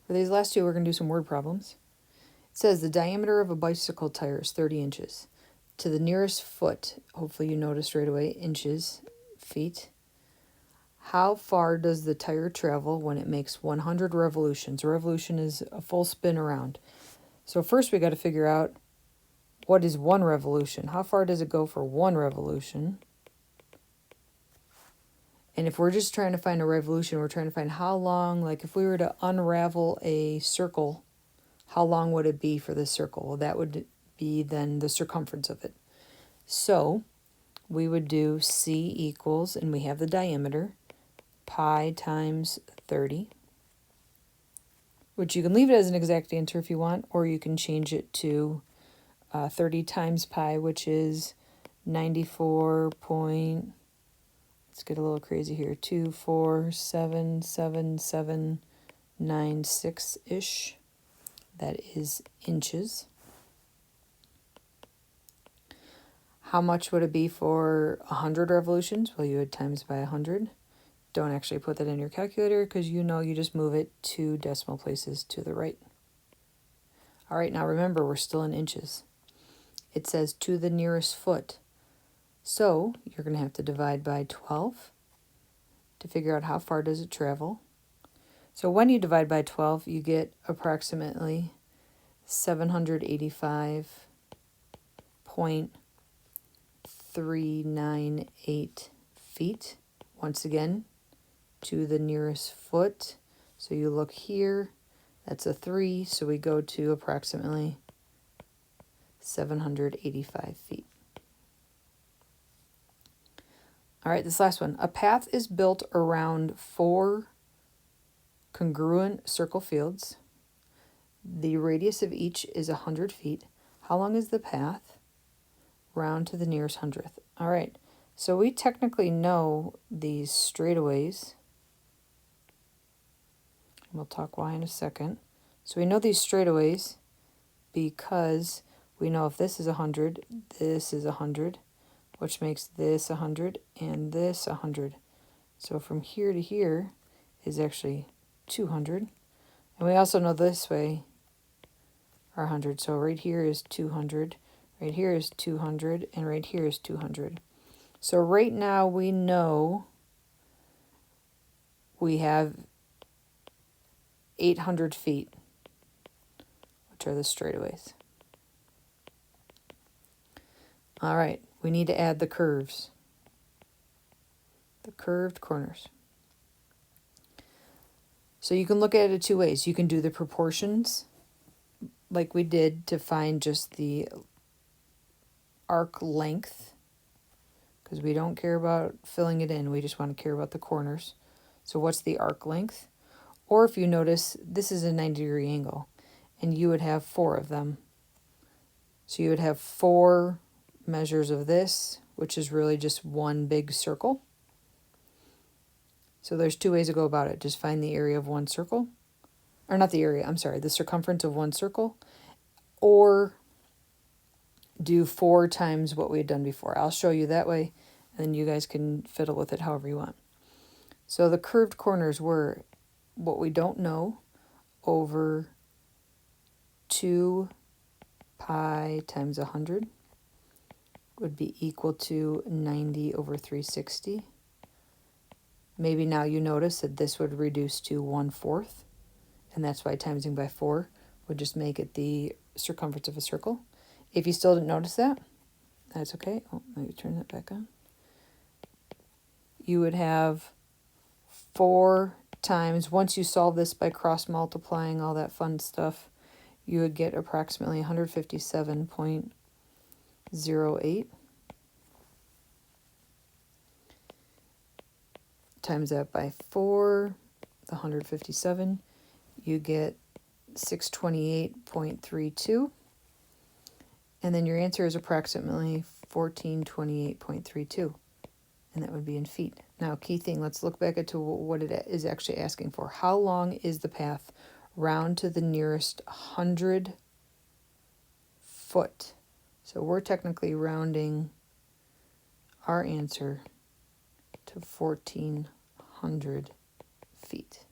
For these last two, we're going to do some word problems. It says the diameter of a bicycle tire is 30 inches. To the nearest foot, hopefully you noticed right away, inches, feet. How far does the tire travel when it makes 100 revolutions? A revolution is a full spin around. So first we got to figure out what is one revolution. How far does it go for one revolution? And if we're just trying to find a revolution, we're trying to find how long, like if we were to unravel a circle, how long would it be for this circle? Well, that would be then the circumference of it. So we would do C equals, and we have the diameter, pi times 30, which you can leave it as an exact answer if you want, or you can change it to 30 times pi, which is 94 point, let's get a little crazy here, 2477796-ish. That is inches. How much would it be for 100 revolutions? Well, you would times by 100. Don't actually put that in your calculator because you know you just move it 2 decimal places to the right. All right, now remember, we're still in inches. It says to the nearest foot. So you're going to have to divide by 12 to figure out how far does it travel. So when you divide by 12, you get approximately 785.398 feet. Once again, to the nearest foot. So you look here, that's a 3, so we go to approximately 785 feet. All right, this last one. A path is built around 4 congruent circle fields. The radius of each is 100 feet. How long is the path? Round to the nearest hundredth. All right, so we technically know these straightaways. We'll talk why in a second. So we know these straightaways because we know if this is 100, this is 100, which makes this 100 and this 100. So from here to here is actually 200. And we also know this way are 100. So right here is 200, right here is 200, and right here is 200. So right now we know we have 800 feet, which are the straightaways. All right, we need to add the curves, the curved corners. So you can look at it 2 ways. You can do the proportions like we did to find just the arc length, because we don't care about filling it in. We just want to care about the corners. So what's the arc length? Or if you notice, this is a 90-degree angle, and you would have 4 of them. So you would have 4 measures of this, which is really just one big circle. So there's 2 ways to go about it. Just find the area of one circle. Or not the area, I'm sorry, the circumference of one circle. Or do 4 times what we had done before. I'll show you that way, and then you guys can fiddle with it however you want. So the curved corners were what we don't know over 2 pi times 100 would be equal to 90 over 360. Maybe now you notice that this would reduce to 1/4, and that's why timesing by 4 would just make it the circumference of a circle. If you still didn't notice that, that's okay. Oh, let me turn that back on. You would have 4 times, once you solve this by cross multiplying, all that fun stuff, you would get approximately 157.08. Times that by 4, the 157, you get 628.32. And then your answer is approximately 1428.32. And that would be in feet. Now, key thing, let's look back at what it is actually asking for. How long is the path round to the nearest 100 foot? So we're technically rounding our answer to 1,400 feet.